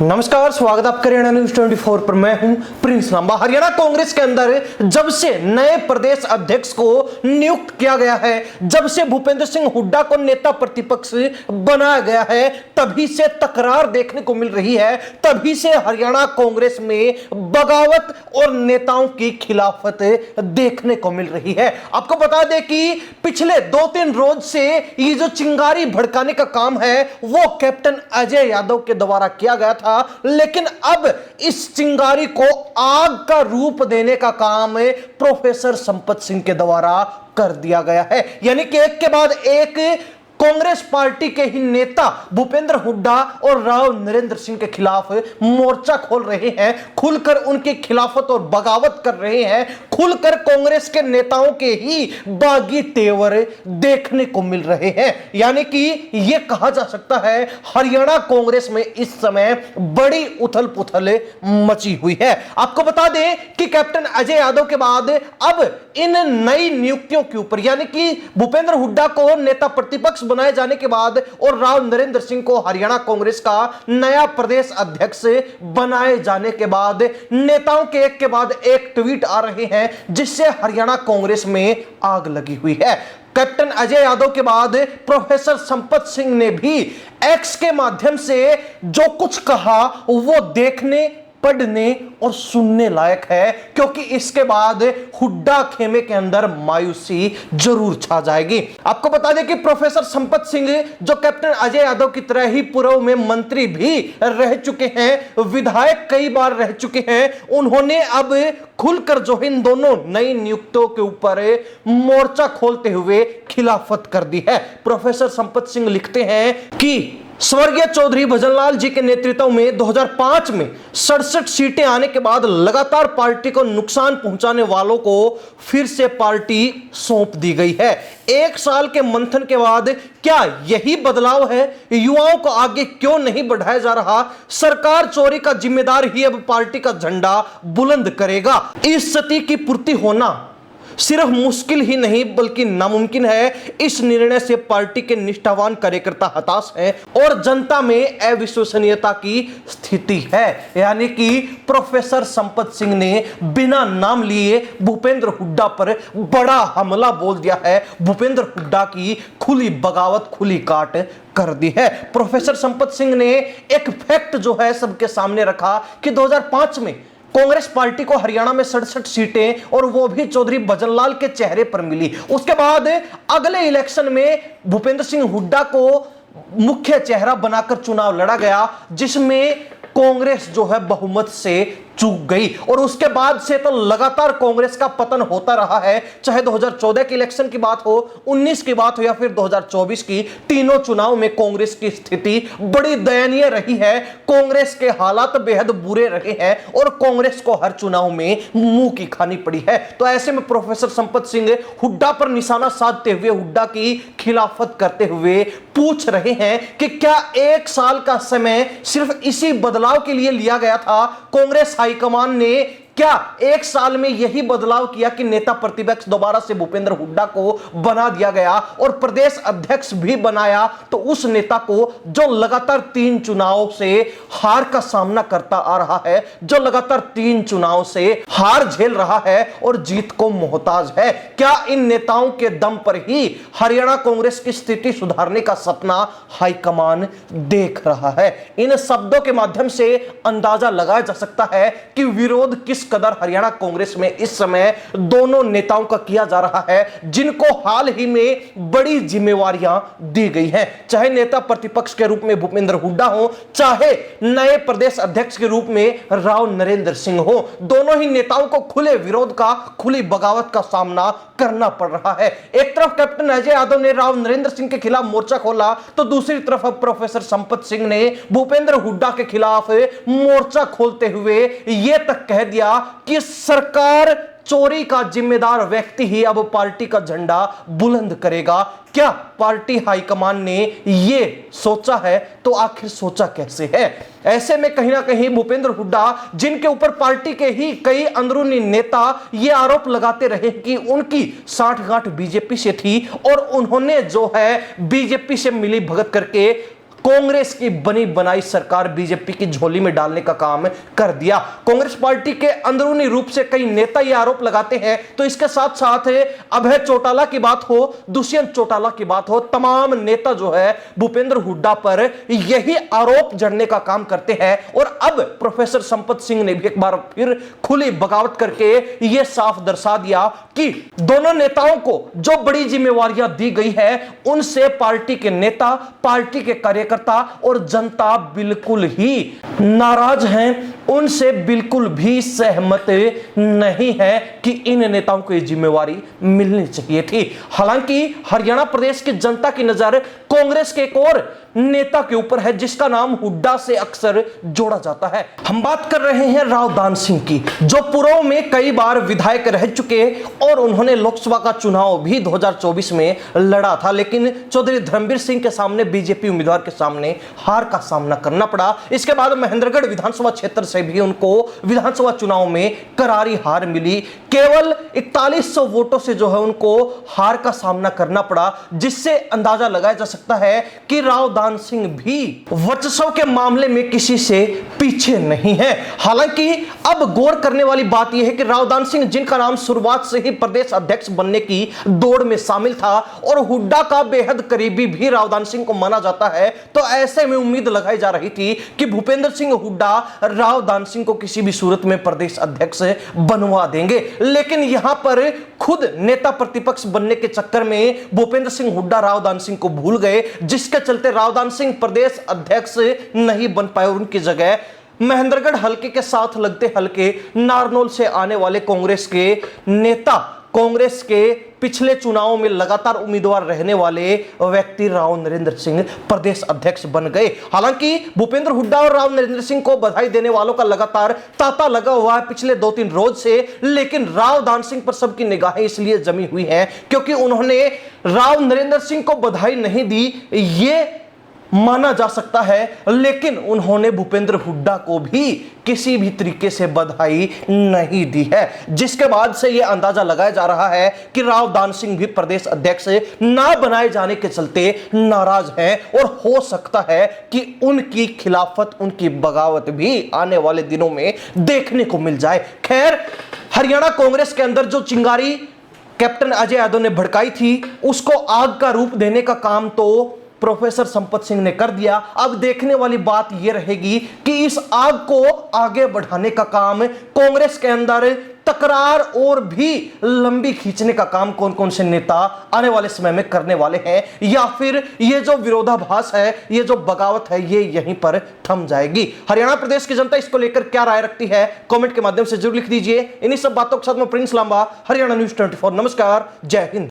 नमस्कार, स्वागत आपका हरियाणा न्यूज 24 पर। मैं हूं प्रिंस लांबा। हरियाणा कांग्रेस के अंदर जब से नए प्रदेश अध्यक्ष को नियुक्त किया गया है, जब से भूपेंद्र सिंह हुड्डा को नेता प्रतिपक्ष बनाया गया है, तभी से तकरार देखने को मिल रही है। तभी से हरियाणा कांग्रेस में बगावत और नेताओं की खिलाफत देखने को मिल रही है। आपको बता दें कि पिछले 2-3 रोज से ये जो चिंगारी भड़काने का काम है वो कैप्टन अजय यादव के द्वारा किया गया था, लेकिन अब इस चिंगारी को आग का रूप देने का काम प्रोफेसर संपत सिंह के द्वारा कर दिया गया है। यानी कि एक के बाद एक कांग्रेस पार्टी के ही नेता भूपेंद्र हुड्डा और राव नरेंद्र सिंह के खिलाफ मोर्चा खोल रहे हैं, खुलकर उनकी खिलाफत और बगावत कर रहे हैं, खुलकर कांग्रेस के नेताओं के ही बागी तेवर देखने को मिल रहे हैं। यानी कि यह कहा जा सकता है हरियाणा कांग्रेस में इस समय बड़ी उथल पुथल मची हुई है। आपको बता दें कि कैप्टन अजय यादव के बाद अब इन नई नियुक्तियों के ऊपर, यानी कि भूपेंद्र हुड्डा को नेता प्रतिपक्ष बनाए जाने के बाद और राव नरेंद्र सिंह को हरियाणा कांग्रेस का नया प्रदेश अध्यक्ष बनाए जाने के बाद नेताओं के एक के बाद एक ट्वीट आ रहे हैं, जिससे हरियाणा कांग्रेस में आग लगी हुई है। कैप्टन अजय यादव के बाद प्रोफेसर संपत सिंह ने भी एक्स के माध्यम से जो कुछ कहा वो देखने, पढ़ने और सुनने लायक है, क्योंकि इसके बाद हुड्डा खेमे के अंदर मायूसी जरूर छा जाएगी। आपको बता दें कि प्रोफेसर संपत सिंह जो कैप्टन अजय यादव की तरह ही पूर्व में मंत्री भी रह चुके हैं, विधायक कई बार रह चुके हैं, उन्होंने अब खुलकर जो इन दोनों नई नियुक्तियों के ऊपर मोर्चा खोलते हुए खिलाफत कर दी है। प्रोफेसर संपत सिंह लिखते हैं कि स्वर्गीय चौधरी भजनलाल जी के नेतृत्व में 2005 में 67 सीटें आने के बाद लगातार पार्टी को नुकसान पहुंचाने वालों को फिर से पार्टी सौंप दी गई है। 1 साल के मंथन के बाद क्या यही बदलाव है? युवाओं को आगे क्यों नहीं बढ़ाया जा रहा? सरकार चोरी का जिम्मेदार ही अब पार्टी का झंडा बुलंद करेगा। इस स्थिति की पूर्ति होना सिर्फ मुश्किल ही नहीं बल्कि नामुमकिन है। इस निर्णय से पार्टी के निष्ठावान कार्यकर्ता हताश हैं और जनता में अविश्वसनीयता की स्थिति है। यानी कि प्रोफेसर संपत सिंह ने बिना नाम लिए भूपेंद्र हुड्डा पर बड़ा हमला बोल दिया है। भूपेंद्र हुड्डा की खुली बगावत, खुली काट कर दी है। प्रोफेसर संपत सिंह ने एक फैक्ट जो है सबके सामने रखा कि 2005 में कांग्रेस पार्टी को हरियाणा में 67 सीटें और वो भी चौधरी भजनलाल के चेहरे पर मिली। उसके बाद अगले इलेक्शन में भूपेंद्र सिंह हुड्डा को मुख्य चेहरा बनाकर चुनाव लड़ा गया, जिसमें कांग्रेस जो है बहुमत से चूक गई और उसके बाद से तो लगातार कांग्रेस का पतन होता रहा है। चाहे 2014 के इलेक्शन की बात हो, 19 की बात हो या फिर 2024 की, तीनों चुनाव में कांग्रेस की स्थिति बड़ी दयनीय रही है। कांग्रेस के हालात बेहद बुरे रहे हैं और कांग्रेस को हर चुनाव में मुंह की खानी पड़ी है। तो ऐसे में प्रोफेसर संपत सिंह हुड्डा पर निशाना साधते हुए, हुड्डा की खिलाफत करते हुए पूछ रहे हैं कि क्या 1 साल का समय सिर्फ इसी बदलाव के लिए लिया गया था? कांग्रेस हाईकमान ने क्या 1 साल में यही बदलाव किया कि नेता प्रतिपक्ष दोबारा से भूपेंद्र हुड्डा को बना दिया गया और प्रदेश अध्यक्ष भी बनाया? तो उस नेता को जो लगातार 3 चुनाव से हार का सामना करता आ रहा है, जो लगातार 3 चुनाव से हार झेल रहा है और जीत को मोहताज है, क्या इन नेताओं के दम पर ही हरियाणा कांग्रेस की स्थिति सुधारने का सपना हाईकमान देख रहा है? इन शब्दों के माध्यम से अंदाजा लगाया जा सकता है कि विरोध किस कदर हरियाणा कांग्रेस में इस समय दोनों नेताओं का किया जा रहा है, जिनको हाल ही में बड़ी जिम्मेवारियां दी गई हैं। चाहे नेता प्रतिपक्ष के रूप में भूपेंद्र हुड्डा हो, चाहे नए प्रदेश अध्यक्ष के रूप में राव नरेंद्र सिंह हो, दोनों ही नेताओं को खुले विरोध का, खुली बगावत का सामना करना पड़ रहा है। एक तरफ कैप्टन अजय यादव ने राव नरेंद्र सिंह के खिलाफ मोर्चा खोला, तो दूसरी तरफ प्रोफेसर संपत सिंह ने भूपेंद्र हुड्डा के खिलाफ मोर्चा खोलते हुए यह तक कह दिया कि सरकार चोरी का जिम्मेदार व्यक्ति ही अब पार्टी का झंडा बुलंद करेगा। क्या पार्टी हाईकमान ने यह सोचा है? तो आखिर सोचा कैसे है? ऐसे में कहीं ना कहीं भूपेंद्र हुड्डा, जिनके ऊपर पार्टी के ही कई अंदरूनी नेता यह आरोप लगाते रहे कि उनकी साठगांठ बीजेपी से थी और उन्होंने जो है बीजेपी से मिली भगत करके कांग्रेस की बनी बनाई सरकार बीजेपी की झोली में डालने का काम कर दिया। कांग्रेस पार्टी के अंदरूनी रूप से कई नेता ये आरोप लगाते हैं, तो इसके साथ साथ अभय चौटाला की बात हो, दुष्यंत चौटाला की बात हो, तमाम नेता जो है भूपेंद्र हुड्डा पर यही आरोप जड़ने का काम करते हैं। और अब प्रोफेसर संपत सिंह ने भी एक बार फिर खुली बगावत करके यह साफ दर्शा दिया कि दोनों नेताओं को जो बड़ी जिम्मेवारियां दी गई है उनसे पार्टी के नेता, पार्टी के कार्यकर्ता और जनता बिल्कुल ही नाराज हैं, उनसे बिल्कुल भी सहमत नहीं है कि इन नेताओं को यह जिम्मेवारी मिलनी चाहिए थी। हालांकि हरियाणा प्रदेश की जनता की नजर कांग्रेस के एक और नेता के ऊपर है जिसका नाम हुड्डा से अक्सर जोड़ा जाता है। हम बात कर रहे हैं राव दान सिंह की, जो पूर्व में कई बार विधायक रह चुके और उन्होंने लोकसभा का चुनाव भी 2024 में लड़ा था, लेकिन चौधरी धर्मवीर सिंह के सामने, बीजेपी उम्मीदवार के सामने हार का सामना करना पड़ा। इसके बाद महेंद्रगढ़ विधानसभा क्षेत्र से भी उनको विधानसभा चुनाव में करारी हार मिली। केवल 4100 वोटों से जो है उनको हार का सामना करना पड़ा, जिससे अंदाजा लगाया जा सकता है कि राव दान सिंह भी वर्चस्व के मामले में किसी से पीछे नहीं है। हालांकि अब गौर करने वाली बात यह है कि राव दान सिंह, जिनका नाम शुरुआत से ही प्रदेश अध्यक्ष बनने की दौड़ में शामिल था और हुड्डा का बेहद करीबी भी राव दान सिंह को माना जाता है, तो ऐसे में उम्मीद लगाई जा रही थी कि भूपेंद्र सिंह हुड्डा राव दान सिंह को किसी भी सूरत में प्रदेश अध्यक्ष बनवा देंगे। लेकिन यहां पर खुद नेता प्रतिपक्ष बनने के चक्कर में भूपेंद्र सिंह हुड्डा राव दान सिंह को भूल गए, जिसके चलते राव दान सिंह प्रदेश अध्यक्ष नहीं बन पाए और उनकी जगह महेंद्रगढ़ हलके के साथ लगते हलके नारनौल से आने वाले कांग्रेस के नेता, कांग्रेस के पिछले चुनावों में लगातार उम्मीदवार रहने वाले व्यक्ति राव नरेंद्र सिंह प्रदेश अध्यक्ष बन गए। हालांकि भूपेंद्र हुड्डा और राव नरेंद्र सिंह को बधाई देने वालों का लगातार तांता लगा हुआ है पिछले 2-3 रोज से, लेकिन राव दान सिंह पर सबकी निगाहें इसलिए जमी हुई हैं क्योंकि उन्होंने राव नरेंद्र सिंह को बधाई नहीं दी, ये माना जा सकता है, लेकिन उन्होंने भूपेंद्र हुड्डा को भी किसी भी तरीके से बधाई नहीं दी है, जिसके बाद से यह अंदाजा लगाया जा रहा है कि राव दान सिंह भी प्रदेश अध्यक्ष ना बनाए जाने के चलते नाराज हैं और हो सकता है कि उनकी खिलाफत, उनकी बगावत भी आने वाले दिनों में देखने को मिल जाए। खैर, हरियाणा कांग्रेस के अंदर जो चिंगारी कैप्टन अजय यादव ने भड़काई थी, उसको आग का रूप देने का काम तो प्रोफेसर संपत सिंह ने कर दिया। अब देखने वाली बात यह रहेगी कि इस आग को आगे बढ़ाने का काम, कांग्रेस के अंदर तकरार और भी लंबी खींचने का काम कौन कौन से नेता आने वाले समय में करने वाले हैं, या फिर ये जो विरोधाभास है, ये जो बगावत है, ये यहीं पर थम जाएगी। हरियाणा प्रदेश की जनता इसको लेकर क्या राय रखती है, कमेंट के माध्यम से जरूर लिख दीजिए। इन्हीं सब बातों के साथ मैं प्रिंस लांबा, हरियाणा न्यूज़ 24। नमस्कार, जय हिंद।